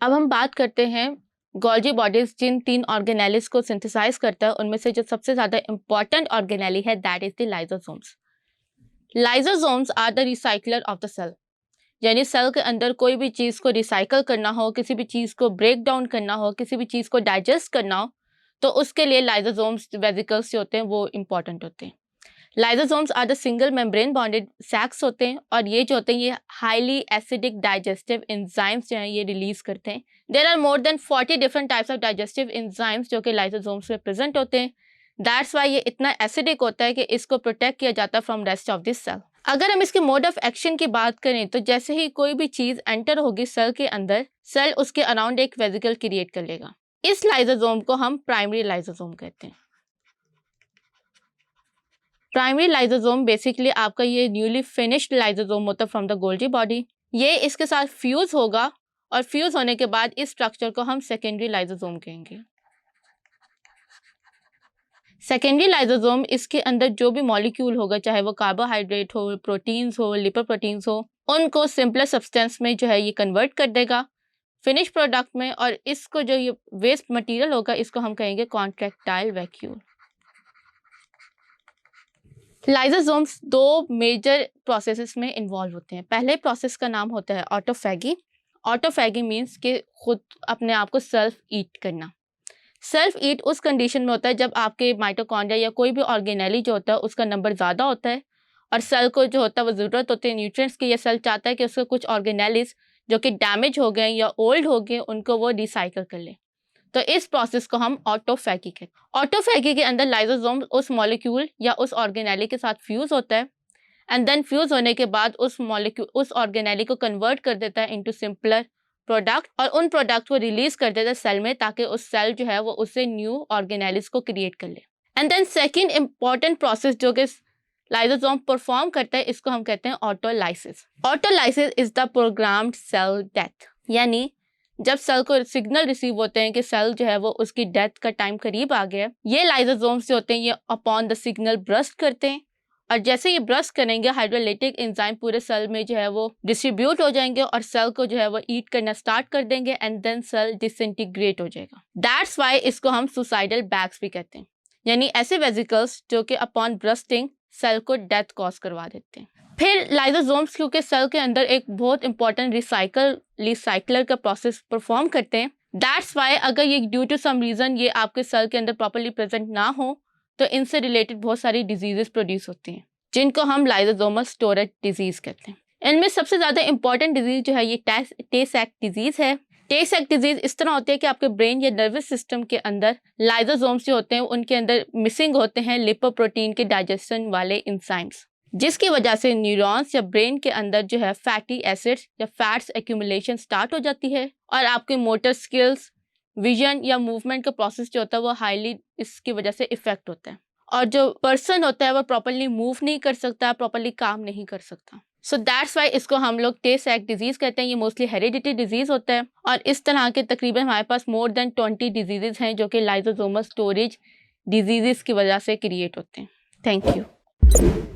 अब हम बात करते हैं गोल्जी बॉडीज जिन 3 ऑर्गेनेलिस को सिंथेसाइज करता है, उनमें से जो सबसे ज़्यादा इंपॉर्टेंट ऑर्गेनेली है that is the lysosomes. Lysosomes are the recycler of the cell, यानी सेल के अंदर कोई भी चीज़ को रिसाइकल करना हो, किसी भी चीज़ को ब्रेक डाउन करना हो, किसी भी चीज़ को डाइजेस्ट करना हो, तो उसके लिए लाइसोसोम्स वेसिकल्स जो होते हैं वो इंपॉर्टेंट होते हैं। Lysosomes are the single membrane bounded sacs होते हैं और ये जो होते हैं ये हाईली एसिडिक डाइजेस्टिव एंजाइम्स जो हैं ये रिलीज करते हैं। There are more than 40 different types of digestive enzymes जो कि लाइसोसोम्स में प्रेजेंट होते हैं। दैट्स वाई ये इतना एसिडिक होता है कि इसको प्रोटेक्ट किया जाता है from rest of this cell. अगर हम इसके मोड ऑफ एक्शन की बात करें तो जैसे ही कोई भी चीज एंटर होगी सेल के अंदर, सेल उसके अराउंड एक वेसिकल क्रिएट कर लेगा। इस लाइसोसोम को हम प्राइमरी लाइसोसोम कहते हैं। प्राइमरी लाइसोसोम बेसिकली आपका ये न्यूली फिनिश्ड लाइसोसोम होता है फ्रॉम द गोल्जी बॉडी। ये इसके साथ फ्यूज होगा और फ्यूज होने के बाद इस स्ट्रक्चर को हम सेकेंडरी लाइसोसोम कहेंगे। सेकेंडरी लाइसोसोम इसके अंदर जो भी मॉलिक्यूल होगा, चाहे वो कार्बोहाइड्रेट हो, प्रोटीन्स हो, लिपोप्रोटीन्स हो, उनको सिंपलर सब्सटेंस में जो है ये कन्वर्ट कर देगा फिनिश प्रोडक्ट में, और इसको जो ये वेस्ट मटेरियल होगा इसको हम कहेंगे contractile vacuole. Lysosomes 2 major processes में इन्वॉल्व होते हैं। पहले प्रोसेस का नाम होता है ऑटोफैगी। ऑटोफैगी मीन्स कि खुद अपने आप को सेल्फ ईट करना। सेल्फ ईट उस कंडीशन में होता है जब आपके माइटोकॉन्ड्रिया या कोई भी ऑर्गेनेली जो होता है उसका नंबर ज़्यादा होता है और सेल को जो होता है वो ज़रूरत होती है न्यूट्रिएंट्स की, या सेल चाहता है कि उसके कुछ ऑर्गेनेलिस जो कि डैमेज हो गए या ओल्ड हो गए उनको वो रिसाइकल कर ले। तो इस प्रोसेस को हम ऑटोफैगी कहते हैं। ऑटोफैगी के अंदर लाइसोसोम उस मॉलिक्यूल या उस ऑर्गेनेली के साथ फ्यूज होता है एंड देन फ्यूज होने के बाद उस मॉलिक्यूल उस ऑर्गेनेली को कन्वर्ट कर देता है इनटू सिंपलर प्रोडक्ट और उन प्रोडक्ट को रिलीज कर देता है सेल में ताकि उस सेल जो है वो उससे न्यू ऑर्गेनेलिस को क्रिएट कर ले। And then second important process जो कि लाइसोसोम परफॉर्म करता है इसको हम कहते हैं autolysis. Autolysis is the programmed cell death, यानी जब सेल को सिग्नल रिसीव होते हैं कि सेल जो है वो उसकी डेथ का टाइम करीब आ गया, ये लाइसोसोम्स जो होते हैं ये अपॉन द सिग्नल ब्रस्ट करते हैं और जैसे ये ब्रस्ट करेंगे हाइड्रोलाइटिक एंजाइम पूरे सेल में जो है वो डिस्ट्रीब्यूट हो जाएंगे और सेल को जो है वो ईट करना स्टार्ट कर देंगे एंड देन सेल डिसइंटीग्रेट हो जाएगा। दैट्स वाई इसको हम सुसाइडल बैग्स भी कहते हैं, यानी ऐसे वेसिकल्स जो कि अपॉन ब्रस्टिंग सेल को डेथ कॉज करवा देते हैं। फिर लाइसोसोम्स क्योंकि सेल के अंदर एक बहुत इंपॉर्टेंट रिसाइकलर का प्रोसेस परफॉर्म करते हैं, दैट्स वाई अगर ये ड्यू टू सम रीजन ये आपके सेल के अंदर प्रॉपर्ली प्रेजेंट ना हो तो इनसे रिलेटेड बहुत सारी डिजीजेस प्रोड्यूस होती हैं जिनको हम लाइसोसोमल स्टोरेज डिजीज कहते हैं। इनमें सबसे ज़्यादा इंपॉर्टेंट डिजीज जो है ये टे-सैक डिजीज है। टे-सैक डिजीज इस तरह होती है कि आपके ब्रेन या नर्वस सिस्टम के अंदर लाइसोसोम्स जो होते हैं उनके अंदर मिसिंग होते हैं लिपोप्रोटीन के डाइजेशन वाले एंजाइम्स, जिसकी वजह से न्यूरॉन्स या ब्रेन के अंदर जो है फैटी एसिड्स या फैट्स एक्यूमुलेशन स्टार्ट हो जाती है और आपके मोटर स्किल्स, विजन या मूवमेंट का प्रोसेस जो होता है वो हाईली इसकी वजह से इफेक्ट होता है और जो पर्सन होता है वो प्रॉपर्ली मूव नहीं कर सकता, प्रॉपर्ली काम नहीं कर सकता। सो दैट्स वाई इसको हम लोग टे-सैक डिजीज कहते हैं। ये मोस्टली हेरिडिटी डिजीज होता है और इस तरह के तकरीबन हमारे पास मोर देन 20 डिजीजेज हैं जो कि लाइसोसोमल स्टोरेज डिजीजेस की वजह से क्रिएट होते हैं। Thank you.